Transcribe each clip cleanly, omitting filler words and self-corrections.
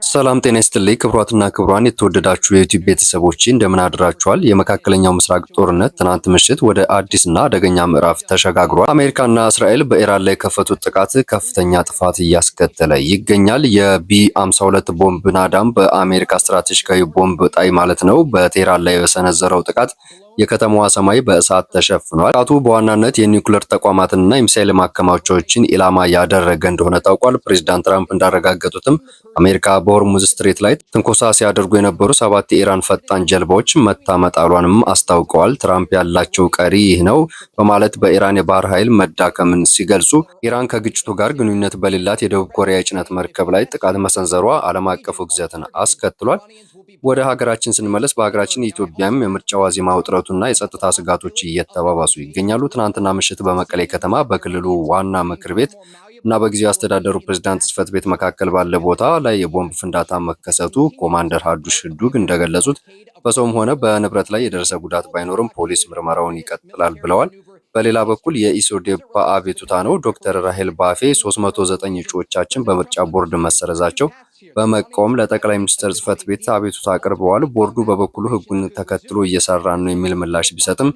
ሰላም ጤና ይስጥልኝ ክቡራትና ክቡራን የተወደዳችሁ የዩቲዩብ ቤተሰቦች እንደምን አድራችኋል? የመካከለኛው ምስራቅ ጦርነት ትናንት ምሽት ወደ አዲስና አደገኛ ምዕራፍ ተሸጋግሯል። አሜሪካና እስራኤል በኢራን ላይ የከፈቱት ጥቃት ከፍተኛ ጥፋት እያስከተለ ይገኛል። የቢ52 ቦምብ ናዳም በአሜሪካ ስትራቴጂካዊ ቦምብ ጣይ ማለት ነው በቴህራን ላይ በሰነዘረው ጥቃት የከተማዋ ሰማይ በእሳት ተሸፍኗል። ጥቃቱ በዋናነት የኒውክሌር ተቋማትንና የሚሳኤል ማከማቻዎችን ኢላማ ያደረገ እንደሆነ ታውቋል። ፕሬዚዳንት ትራምፕ እንዳረጋገጡትም አሜሪካ በሆርሙዝ ስትሬት ላይ ትንኮሳ ሲያደርጉ የነበሩ 7 የኢራን ፈጣን ጀልባዎች መታ መጣሏንም አስታውቀዋል። ትራምፕ ያላቸው ቀሪ ይህ ነው በማለት በኢራን የባህር ኃይል መዳከምን ሲገልጹ፣ ኢራን ከግጭቱ ጋር ግንኙነት በሌላት የደቡብ ኮሪያ የጭነት መርከብ ላይ ጥቃት መሰንዘሯ ዓለም አቀፍ ውግዘትን አስከትሏል። ወደ ሀገራችን ስንመለስ በሀገራችን ኢትዮጵያም የምርጫ ዋዜማ ውጥረቱና የጸጥታ ስጋቶች እየተባባሱ ይገኛሉ። ትናንትና ምሽት በመቀሌ ከተማ በክልሉ ዋና ምክር ቤት እና በጊዜው አስተዳደሩ ፕሬዝዳንት ጽህፈት ቤት መካከል ባለ ቦታ ላይ የቦምብ ፍንዳታ መከሰቱ ኮማንደር ሀዱሽ ህዱግ እንደገለጹት በሰውም ሆነ በንብረት ላይ የደረሰ ጉዳት ባይኖርም ፖሊስ ምርመራውን ይቀጥላል ብለዋል። በሌላ በኩል የኢሶዴፓ አቤቱታ ነው። ዶክተር ራሄል ባፌ 309 እጩዎቻችን በምርጫ ቦርድ መሰረዛቸው በመቃወም ለጠቅላይ ሚኒስትር ጽህፈት ቤት አቤቱታ አቅርበዋል። ቦርዱ በበኩሉ ህጉን ተከትሎ እየሰራን ነው የሚል ምላሽ ቢሰጥም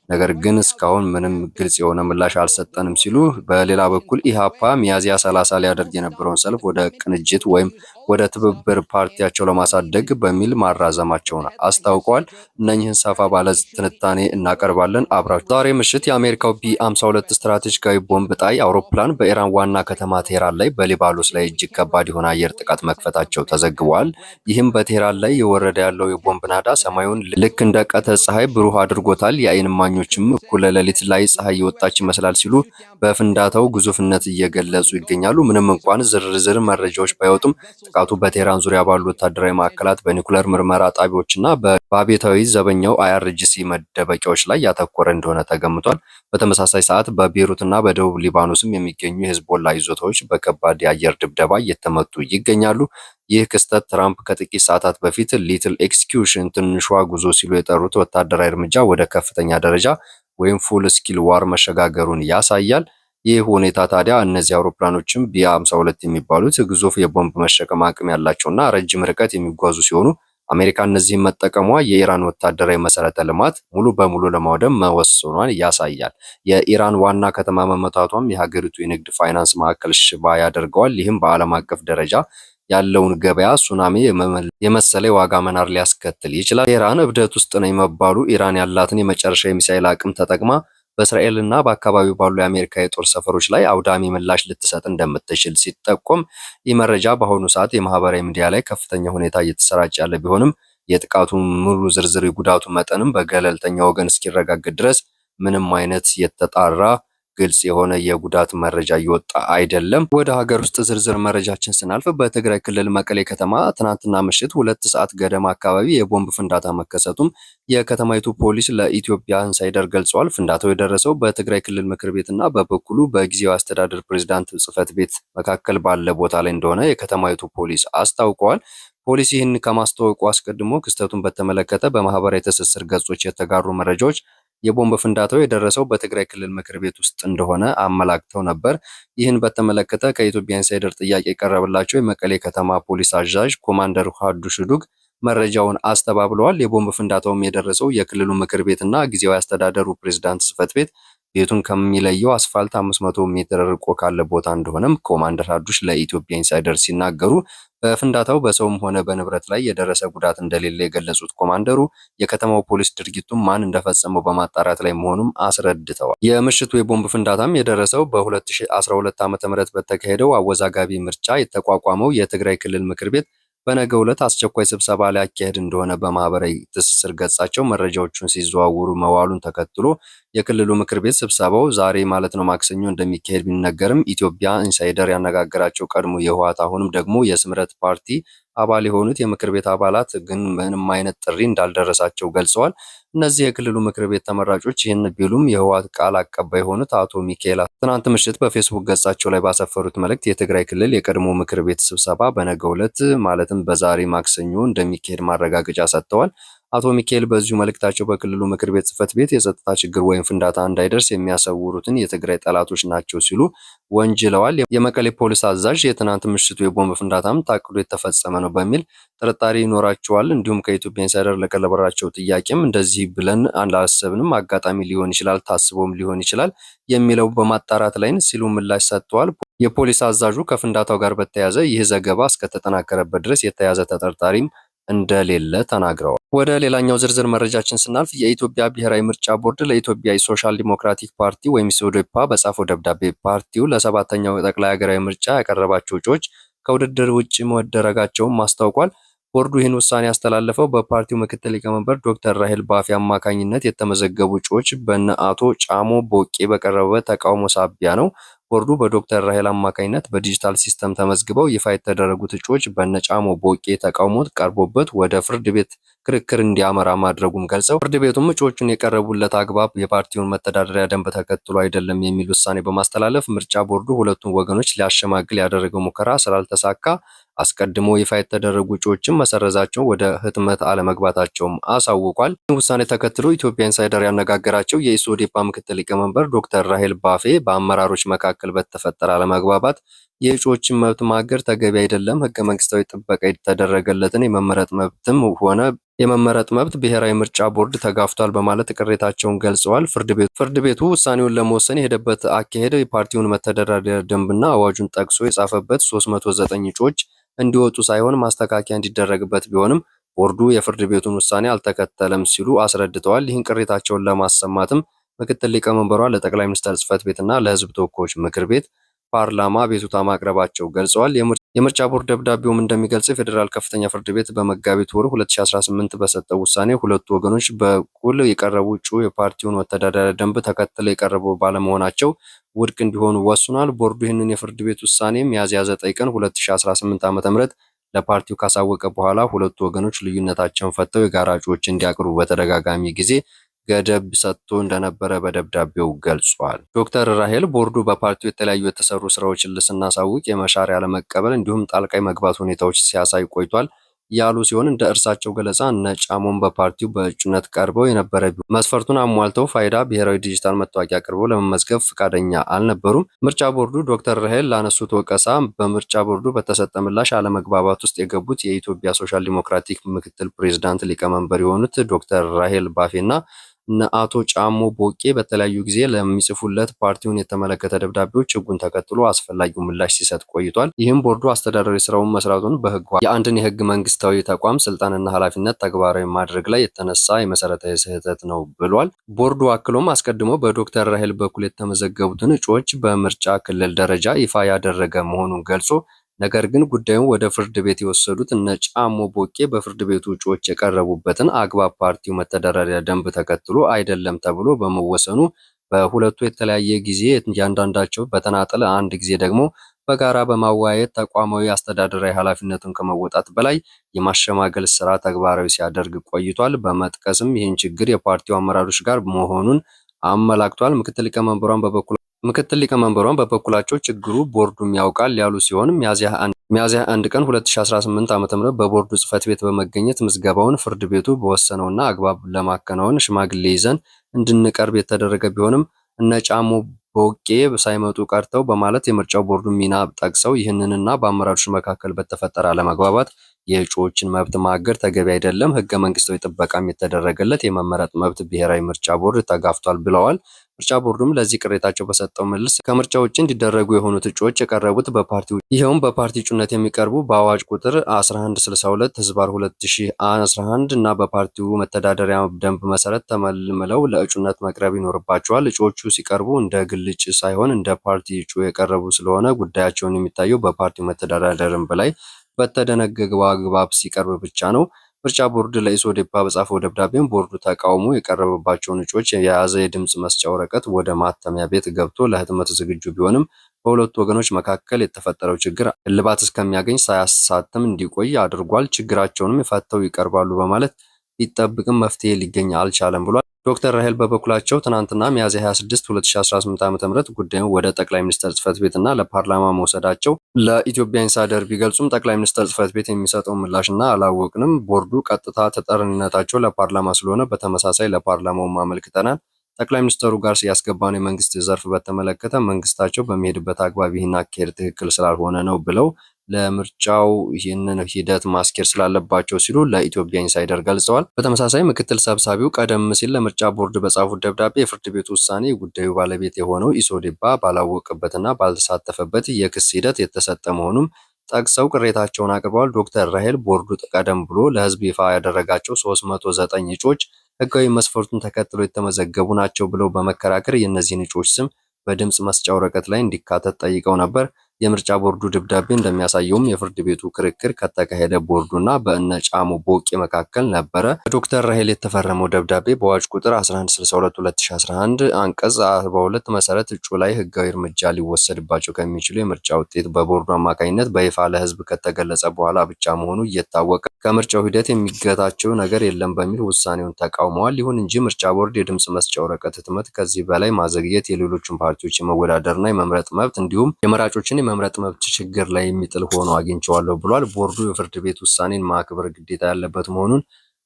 ነገር ግን እስካሁን ምንም ግልጽ የሆነ ምላሽ አልሰጠንም ሲሉ፣ በሌላ በኩል ኢሃፓ ሚያዝያ 30 ሊያደርግ የነበረውን ሰልፍ ወደ ቅንጅት ወይም ወደ ትብብር ፓርቲያቸው ለማሳደግ በሚል ማራዘማቸውን አስታውቀዋል። እነኚህን ሰፋ ባለ ትንታኔ እናቀርባለን። አብራችሁ ዛሬ ምሽት የአሜሪካው ቢ52 ስትራቴጂካዊ ቦምብ ጣይ አውሮፕላን በኢራን ዋና ከተማ ቴህራን ላይ በሊባኖስ ላይ እጅግ ከባድ የሆነ አየር ጥቃት መክፈታቸው ተዘግቧል። ይህም በቴህራን ላይ የወረደ ያለው የቦምብ ናዳ ሰማዩን ልክ እንደ ቀትር ፀሐይ ብሩህ አድርጎታል። የአይን እማኞችም እኩለ ሌሊት ላይ ፀሐይ የወጣች ይመስላል ሲሉ በፍንዳታው ግዙፍነት እየገለጹ ይገኛሉ። ምንም እንኳን ዝርዝር መረጃዎች ባይወጡም ጥቃቱ በቴህራን ዙሪያ ባሉ ወታደራዊ ማዕከላት፣ በኒውክሌር ምርመራ ጣቢያዎችና በአብዮታዊ ዘበኛው አይአርጂሲ መደበቂያዎች ላይ ያተኮረ እንደሆነ ተገምቷል። በተመሳሳይ ሰዓት በቤይሩትና በደቡብ ሊባኖስም የሚገኙ የሂዝቦላ ይዞታዎች በከባድ የአየር ድብደባ እየተመቱ ይገኛሉ። ይህ ክስተት ትራምፕ ከጥቂት ሰዓታት በፊት ሊትል ኤክስኪዩሽን ትንሿ ጉዞ ሲሉ የጠሩት ወታደራዊ እርምጃ ወደ ከፍተኛ ደረጃ ወይም ፉል ስኪል ዋር መሸጋገሩን ያሳያል። ይህ ሁኔታ ታዲያ እነዚህ አውሮፕላኖችም ቢ52 የሚባሉት ግዙፍ የቦምብ መሸከም አቅም ያላቸውና ረጅም ርቀት የሚጓዙ ሲሆኑ አሜሪካ እነዚህን መጠቀሟ የኢራን ወታደራዊ መሰረተ ልማት ሙሉ በሙሉ ለማውደም መወሰኗን ያሳያል። የኢራን ዋና ከተማ መመታቷም የሀገሪቱ የንግድ ፋይናንስ ማዕከል ሽባ ያደርገዋል። ይህም በዓለም አቀፍ ደረጃ ያለውን ገበያ ሱናሚ የመሰለ የዋጋ መናር ሊያስከትል ይችላል። ኢራን እብደት ውስጥ ነው መባሉ ኢራን ያላትን የመጨረሻ የሚሳኤል አቅም ተጠቅማ በእስራኤልና በአካባቢው ባሉ የአሜሪካ የጦር ሰፈሮች ላይ አውዳሚ ምላሽ ልትሰጥ እንደምትችል ሲጠቆም፣ ይህ መረጃ በአሁኑ ሰዓት የማህበራዊ ሚዲያ ላይ ከፍተኛ ሁኔታ እየተሰራጨ ያለ ቢሆንም የጥቃቱ ሙሉ ዝርዝር የጉዳቱ መጠንም በገለልተኛ ወገን እስኪረጋገጥ ድረስ ምንም አይነት የተጣራ ግልጽ የሆነ የጉዳት መረጃ እየወጣ አይደለም። ወደ ሀገር ውስጥ ዝርዝር መረጃችን ስናልፍ በትግራይ ክልል መቀሌ ከተማ ትናንትና ምሽት 2 ሰዓት ገደማ አካባቢ የቦምብ ፍንዳታ መከሰቱም የከተማይቱ ፖሊስ ለኢትዮጵያ ኢንሳይደር ገልጸዋል። ፍንዳታው የደረሰው በትግራይ ክልል ምክር ቤትና በበኩሉ በጊዜያዊ አስተዳደር ፕሬዝዳንት ጽህፈት ቤት መካከል ባለ ቦታ ላይ እንደሆነ የከተማይቱ ፖሊስ አስታውቀዋል። ፖሊስ ይህን ከማስታወቁ አስቀድሞ ክስተቱን በተመለከተ በማህበራዊ ትስስር ገጾች የተጋሩ መረጃዎች የቦምብ ፍንዳታው የደረሰው በትግራይ ክልል ምክር ቤት ውስጥ እንደሆነ አመላክተው ነበር። ይህን በተመለከተ ከኢትዮጵያ ኢንሳይደር ጥያቄ የቀረበላቸው የመቀሌ ከተማ ፖሊስ አዛዥ ኮማንደር ሀዱሽ ህዱግ መረጃውን አስተባብለዋል። የቦምብ ፍንዳታውም የደረሰው የክልሉ ምክር ቤትና ጊዜያዊ አስተዳደሩ ፕሬዝዳንት ጽህፈት ቤት ቤቱን ከሚለየው አስፋልት 500 ሜትር ርቆ ካለ ቦታ እንደሆነም ኮማንደር ሀዱሽ ለኢትዮጵያ ኢንሳይደር ሲናገሩ፣ በፍንዳታው በሰውም ሆነ በንብረት ላይ የደረሰ ጉዳት እንደሌለ የገለጹት ኮማንደሩ የከተማው ፖሊስ ድርጊቱን ማን እንደፈጸመው በማጣራት ላይ መሆኑን አስረድተዋል። የምሽቱ የቦምብ ፍንዳታም የደረሰው በ2012 ዓ.ም በተካሄደው አወዛጋቢ ምርጫ የተቋቋመው የትግራይ ክልል ምክር ቤት በነገው ዕለት አስቸኳይ ስብሰባ ሊያካሄድ እንደሆነ በማህበራዊ ትስስር ገጻቸው መረጃዎቹን ሲዘዋውሩ መዋሉን ተከትሎ የክልሉ ምክር ቤት ስብሰባው ዛሬ ማለት ነው ማክሰኞ እንደሚካሄድ ቢነገርም ኢትዮጵያ ኢንሳይደር ያነጋገራቸው ቀድሞ የህወሓት አሁንም ደግሞ የስምረት ፓርቲ አባል የሆኑት የምክር ቤት አባላት ግን ምንም አይነት ጥሪ እንዳልደረሳቸው ገልጸዋል። እነዚህ የክልሉ ምክር ቤት ተመራጮች ይህን ቢሉም የህወሓት ቃል አቀባይ የሆኑት አቶ ሚካኤል ትናንት ምሽት በፌስቡክ ገጻቸው ላይ ባሰፈሩት መልእክት የትግራይ ክልል የቀድሞ ምክር ቤት ስብሰባ በነገው ዕለት ማለትም በዛሬ ማክሰኞ እንደሚካሄድ ማረጋገጫ ሰጥተዋል። አቶ ሚካኤል በዚሁ መልእክታቸው በክልሉ ምክር ቤት ጽሕፈት ቤት የጸጥታ ችግር ወይም ፍንዳታ እንዳይደርስ የሚያሰውሩትን የትግራይ ጠላቶች ናቸው ሲሉ ወንጅለዋል። የመቀሌ ፖሊስ አዛዥ የትናንት ምሽቱ የቦምብ ፍንዳታም ታቅዶ የተፈጸመ ነው በሚል ጥርጣሬ ይኖራቸዋል። እንዲሁም ከኢትዮጵያ ኢንሳይደር ለቀረበላቸው ጥያቄም እንደዚህ ብለን አላሰብንም፣ አጋጣሚ ሊሆን ይችላል፣ ታስቦም ሊሆን ይችላል የሚለው በማጣራት ላይ ሲሉ ምላሽ ሰጥተዋል። የፖሊስ አዛዡ ከፍንዳታው ጋር በተያያዘ ይህ ዘገባ እስከተጠናከረበት ድረስ የተያዘ ተጠርጣሪም እንደሌለ ተናግረዋል። ወደ ሌላኛው ዝርዝር መረጃችን ስናልፍ የኢትዮጵያ ብሔራዊ ምርጫ ቦርድ ለኢትዮጵያ ሶሻል ዲሞክራቲክ ፓርቲ ወይም ሶዴፓ በጻፈው ደብዳቤ ፓርቲው ለሰባተኛው ጠቅላይ ሀገራዊ ምርጫ ያቀረባቸው እጩዎች ከውድድር ውጭ መደረጋቸውን ማስታውቋል። ቦርዱ ይህን ውሳኔ ያስተላለፈው በፓርቲው ምክትል ሊቀመንበር ዶክተር ራሄል ባፌ አማካኝነት የተመዘገቡ እጩዎች በነ አቶ ጫሞ ቦቄ በቀረበ ተቃውሞ ሳቢያ ነው። ቦርዱ በዶክተር ራሄል አማካኝነት በዲጂታል ሲስተም ተመዝግበው ይፋ የተደረጉት እጩዎች በነጫሞ ቦቄ ተቃውሞ ቀርቦበት ወደ ፍርድ ቤት ክርክር እንዲያመራ ማድረጉን ገልጸው ፍርድ ቤቱም እጩዎቹን የቀረቡለት አግባብ የፓርቲውን መተዳደሪያ ደንብ ተከትሎ አይደለም የሚል ውሳኔ በማስተላለፍ ምርጫ ቦርዱ ሁለቱን ወገኖች ሊያሸማግል ያደረገው ሙከራ ስላልተሳካ አስቀድሞ ይፋ የተደረጉ እጩዎችን መሰረዛቸው ወደ ህትመት አለመግባታቸውም አሳውቋል። ውሳኔ ተከትሎ ኢትዮጵያ ኢንሳይደር ያነጋገራቸው የኢሶዴፓ ምክትል ሊቀመንበር ዶክተር ራሄል ባፌ በአመራሮች መካከል በተፈጠረ አለመግባባት የእጩዎችን መብት ማገድ ተገቢ አይደለም፣ ህገ መንግስታዊ ጥበቃ የተደረገለትን የመመረጥ መብት ብሔራዊ ምርጫ ቦርድ ተጋፍቷል በማለት ቅሬታቸውን ገልጸዋል። ፍርድ ቤቱ ውሳኔውን ለመወሰን የሄደበት አካሄድ የፓርቲውን መተዳደሪያ ደንብና አዋጁን ጠቅሶ የጻፈበት 309 እጩዎች እንዲወጡ ሳይሆን ማስተካከያ እንዲደረግበት ቢሆንም ቦርዱ የፍርድ ቤቱን ውሳኔ አልተከተለም ሲሉ አስረድተዋል። ይህን ቅሬታቸውን ለማሰማትም ምክትል ሊቀመንበሯ ለጠቅላይ ሚኒስትር ጽሕፈት ቤትና ለህዝብ ተወካዮች ምክር ቤት ፓርላማ ቤቱታ ማቅረባቸው ገልጸዋል። የምርጫ ቦርድ ደብዳቤውም እንደሚገልጸው የፌዴራል ከፍተኛ ፍርድ ቤት በመጋቢት ወር 2018 በሰጠው ውሳኔ ሁለቱ ወገኖች በኩል የቀረቡ እጩ የፓርቲውን መተዳደሪያ ደንብ ተከትለው የቀረቡ ባለመሆናቸው ውድቅ እንዲሆኑ ወስኗል። ቦርዱ ይህንን የፍርድ ቤት ውሳኔ ሚያዝያ 9 ቀን 2018 ዓ.ም ለፓርቲው ካሳወቀ በኋላ ሁለቱ ወገኖች ልዩነታቸውን ፈተው የጋራ እጩዎችን እንዲያቀርቡ በተደጋጋሚ ጊዜ ገደብ ሰጥቶ እንደነበረ በደብዳቤው ገልጿል። ዶክተር ራሄል ቦርዱ በፓርቲው የተለያዩ የተሰሩ ስራዎችን ስናሳውቅ የመሻር ያለመቀበል እንዲሁም ጣልቃ መግባት ሁኔታዎች ሲያሳይ ቆይቷል ያሉ ሲሆን እንደ እርሳቸው ገለጻ እነ ጫሞን በፓርቲው በእጩነት ቀርበው የነበረ መስፈርቱን አሟልተው ፋይዳ ብሔራዊ ዲጂታል መታወቂያ አቅርበው ለመመዝገብ ፈቃደኛ አልነበሩም። ምርጫ ቦርዱ ዶክተር ራሄል ላነሱት ወቀሳ በምርጫ ቦርዱ በተሰጠ ምላሽ አለመግባባት ውስጥ የገቡት የኢትዮጵያ ሶሻል ዲሞክራቲክ ምክትል ፕሬዝዳንት ሊቀመንበር የሆኑት ዶክተር ራሄል ባፌና አቶ ጫሞ ቦቄ በተለያዩ ጊዜ ለሚጽፉለት ፓርቲውን የተመለከተ ደብዳቤዎች ህጉን ተከትሎ አስፈላጊው ምላሽ ሲሰጥ ቆይቷል። ይህም ቦርዱ አስተዳደራዊ ስራውን መስራቱን በህግ የአንድን የህግ መንግስታዊ ተቋም ስልጣንና ኃላፊነት ተግባራዊ ማድረግ ላይ የተነሳ የመሰረታዊ ስህተት ነው ብሏል። ቦርዱ አክሎም አስቀድሞ በዶክተር ራሄል በኩል የተመዘገቡትን እጩዎች በምርጫ ክልል ደረጃ ይፋ ያደረገ መሆኑን ገልጾ ነገር ግን ጉዳዩን ወደ ፍርድ ቤት የወሰዱት እነ ጫሞ ቦቄ በፍርድ ቤቱ እጩዎች የቀረቡበትን አግባብ ፓርቲው መተዳደሪያ ደንብ ተከትሎ አይደለም ተብሎ በመወሰኑ በሁለቱ የተለያየ ጊዜ እያንዳንዳቸው በተናጠለ አንድ ጊዜ ደግሞ በጋራ በማወያየት ተቋማዊ አስተዳደራዊ ኃላፊነቱን ከመወጣት በላይ የማሸማገል ስራ ተግባራዊ ሲያደርግ ቆይቷል። በመጥቀስም ይህን ችግር የፓርቲው አመራሮች ጋር መሆኑን አመላክቷል። ምክትል ሊቀመንበሯን በበኩላቸው ችግሩ ቦርዱም ያውቃል ያሉ ሲሆን ሚያዝያ 1 ቀን 2018 ዓ.ም በቦርዱ ጽሕፈት ቤት በመገኘት ምዝገባውን ፍርድ ቤቱ በወሰነውና አግባብ ለማከናወን ሽማግሌ ይዘን እንድንቀርብ የተደረገ ቢሆንም እነ ጫሞ ቦቄ ሳይመጡ ቀርተው በማለት የምርጫው ቦርዱ ሚና ጠቅሰው ይህንንና በአመራሮች መካከል በተፈጠረ አለመግባባት የእጩዎችን መብት ማገድ ተገቢ አይደለም፣ ህገ መንግስታዊ ጥበቃም የተደረገለት የመመረጥ መብት ብሔራዊ ምርጫ ቦርድ ተጋፍቷል ብለዋል። ምርጫ ቦርዱም ለዚህ ቅሬታቸው በሰጠው መልስ ከምርጫ ውጭ እንዲደረጉ የሆኑት እጩዎች የቀረቡት በፓርቲ እጩነት የሚቀርቡ በአዋጅ ቁጥር 1162/2011 እና በፓርቲው መተዳደሪያ ደንብ መሰረት ተመልምለው ለእጩነት መቅረብ ይኖርባቸዋል። እጩዎቹ ሲቀርቡ እንደ ግል እጩ ሳይሆን እንደ ፓርቲ እጩ የቀረቡ ስለሆነ ጉዳያቸውን የሚታየው በፓርቲው መተዳደሪያ ደንብ ላይ በተደነገገው አግባብ ሲቀርብ ብቻ ነው። ምርጫ ቦርድ ለኢሶዴፓ በጻፈው ደብዳቤም ቦርዱ ተቃውሞ የቀረበባቸውን እጩዎች የያዘ የድምፅ መስጫ ወረቀት ወደ ማተሚያ ቤት ገብቶ ለህትመት ዝግጁ ቢሆንም በሁለቱ ወገኖች መካከል የተፈጠረው ችግር እልባት እስከሚያገኝ ሳያሳትም እንዲቆይ አድርጓል። ችግራቸውንም ፈተው ይቀርባሉ በማለት ቢጠብቅም መፍትሄ ሊገኝ አልቻለም ብሏል። ዶክተር ራሄል በበኩላቸው ትናንትና ሚያዝያ 26 2018 ዓ.ም ጉዳዩን ወደ ጠቅላይ ሚኒስትር ጽህፈት ቤትና ለፓርላማ መውሰዳቸው ለኢትዮጵያ ኢንሳይደር ቢገልጹም ጠቅላይ ሚኒስትር ጽህፈት ቤት የሚሰጠው ምላሽና አላወቅንም፣ ቦርዱ ቀጥታ ተጠሪነታቸው ለፓርላማ ስለሆነ በተመሳሳይ ለፓርላማው አመልክተናል። ጠቅላይ ሚኒስትሩ ጋር ያስገባነው የመንግስት ዘርፍ በተመለከተ መንግስታቸው በሚሄድበት አግባብ ይህን አካሄድ ትክክል ስላልሆነ ነው ብለው ለምርጫው ይህንን ሂደት ማስኬድ ስላለባቸው ሲሉ ለኢትዮጵያ ኢንሳይደር ገልጸዋል። በተመሳሳይ ምክትል ሰብሳቢው ቀደም ሲል ለምርጫ ቦርድ በጻፉት ደብዳቤ የፍርድ ቤቱ ውሳኔ የጉዳዩ ባለቤት የሆነው ኢሶዴፓ ባላወቀበትና ባልተሳተፈበት የክስ ሂደት የተሰጠ መሆኑም ጠቅሰው ቅሬታቸውን አቅርበዋል። ዶክተር ራሄል ቦርዱ ቀደም ብሎ ለህዝብ ይፋ ያደረጋቸው 309 እጩዎች ህጋዊ መስፈርቱን ተከትለው የተመዘገቡ ናቸው ብለው በመከራከር የእነዚህን እጩዎች ስም በድምፅ መስጫ ወረቀት ላይ እንዲካተት ጠይቀው ነበር። የምርጫ ቦርዱ ደብዳቤ እንደሚያሳየውም የፍርድ ቤቱ ክርክር ከተካሄደ ቦርዱና በእነ ጫሞ ቦቄ መካከል ነበረ። በዶክተር ራሄል የተፈረመው ደብዳቤ በአዋጅ ቁጥር 1162/2011 አንቀጽ 42 መሰረት እጩ ላይ ህጋዊ እርምጃ ሊወሰድባቸው ከሚችሉ የምርጫ ውጤት በቦርዱ አማካኝነት በይፋ ለህዝብ ከተገለጸ በኋላ ብቻ መሆኑ እየታወቀ ከምርጫው ሂደት የሚገታቸው ነገር የለም በሚል ውሳኔውን ተቃውመዋል። ይሁን እንጂ ምርጫ ቦርድ የድምፅ መስጫ ወረቀት ህትመት ከዚህ በላይ ማዘግየት የሌሎችን ፓርቲዎች የመወዳደርና የመምረጥ መብት እንዲሁም የመራጮችን የመምረጥ መብት ችግር ላይ የሚጥል ሆኖ አግኝቼዋለሁ ብሏል። ቦርዱ የፍርድ ቤት ውሳኔን ማክበር ግዴታ ያለበት መሆኑን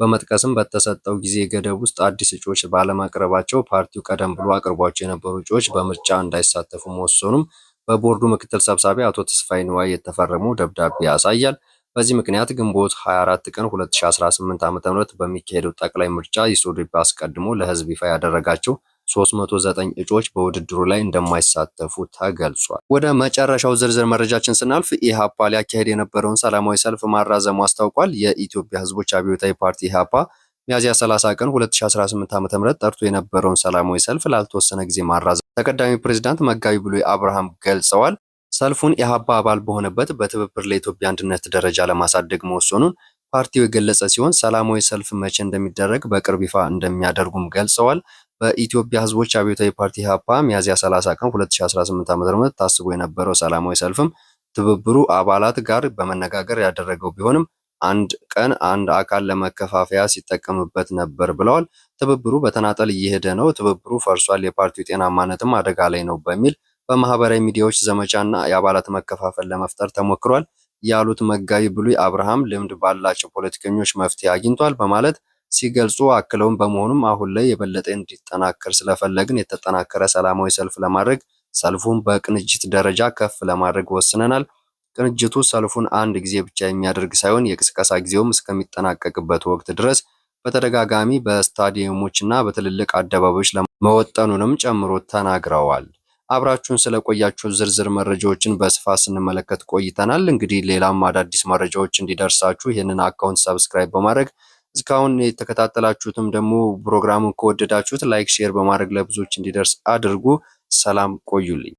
በመጥቀስም በተሰጠው ጊዜ ገደብ ውስጥ አዲስ እጩዎች ባለማቅረባቸው ፓርቲው ቀደም ብሎ አቅርቧቸው የነበሩ እጩዎች በምርጫ እንዳይሳተፉ መወሰኑም በቦርዱ ምክትል ሰብሳቢ አቶ ተስፋይ ንዋይ የተፈረመው ደብዳቤ ያሳያል። በዚህ ምክንያት ግንቦት 24 ቀን 2018 ዓ.ም በሚካሄደው ጠቅላይ ምርጫ ኢሶዴፓ አስቀድሞ ለህዝብ ይፋ ያደረጋቸው 309 እጩዎች በውድድሩ ላይ እንደማይሳተፉ ተገልጿል። ወደ መጨረሻው ዝርዝር መረጃችን ስናልፍ ኢሃፓ ሊያካሄድ የነበረውን ሰላማዊ ሰልፍ ማራዘሙ አስታውቋል። የኢትዮጵያ ህዝቦች አብዮታዊ ፓርቲ ኢሃፓ ሚያዝያ 30 ቀን 2018 ዓ.ም ጠርቶ የነበረውን ሰላማዊ ሰልፍ ላልተወሰነ ጊዜ ማራዘሙ ተቀዳሚ ፕሬዝዳንት መጋቢ ብሉይ አብርሃም ገልጸዋል። ሰልፉን ኢሃፓ አባል በሆነበት በትብብር ለኢትዮጵያ አንድነት ደረጃ ለማሳደግ መወሰኑን ፓርቲው የገለጸ ሲሆን ሰላማዊ ሰልፍ መቼ እንደሚደረግ በቅርብ ይፋ እንደሚያደርጉም ገልጸዋል። በኢትዮጵያ ህዝቦች አብዮታዊ ፓርቲ ኢሃፓ ሚያዝያ 30 ቀን 2018 ዓ.ም ታስቦ የነበረው ሰላማዊ ሰልፍም ትብብሩ አባላት ጋር በመነጋገር ያደረገው ቢሆንም አንድ ቀን አንድ አካል ለመከፋፈያ ሲጠቀምበት ነበር ብለዋል። ትብብሩ በተናጠል እየሄደ ነው፣ ትብብሩ ፈርሷል፣ የፓርቲው ጤናማነትም አደጋ ላይ ነው በሚል በማህበራዊ ሚዲያዎች ዘመቻና የአባላት መከፋፈል ለመፍጠር ተሞክሯል ያሉት መጋቢ ብሉይ አብርሃም ልምድ ባላቸው ፖለቲከኞች መፍትሄ አግኝቷል በማለት ሲገልጹ አክለውም በመሆኑም አሁን ላይ የበለጠ እንዲጠናከር ስለፈለግን የተጠናከረ ሰላማዊ ሰልፍ ለማድረግ ሰልፉን በቅንጅት ደረጃ ከፍ ለማድረግ ወስነናል። ቅንጅቱ ሰልፉን አንድ ጊዜ ብቻ የሚያደርግ ሳይሆን የቅስቀሳ ጊዜውም እስከሚጠናቀቅበት ወቅት ድረስ በተደጋጋሚ በስታዲየሞችና በትልልቅ አደባባዮች መወጠኑንም ጨምሮ ተናግረዋል። አብራችሁን ስለቆያችሁ ዝርዝር መረጃዎችን በስፋት ስንመለከት ቆይተናል። እንግዲህ ሌላም አዳዲስ መረጃዎች እንዲደርሳችሁ ይህንን አካውንት ሰብስክራይብ በማድረግ እስካሁን የተከታተላችሁትም ደግሞ ፕሮግራሙን ከወደዳችሁት ላይክ፣ ሼር በማድረግ ለብዙዎች እንዲደርስ አድርጉ። ሰላም ቆዩልኝ።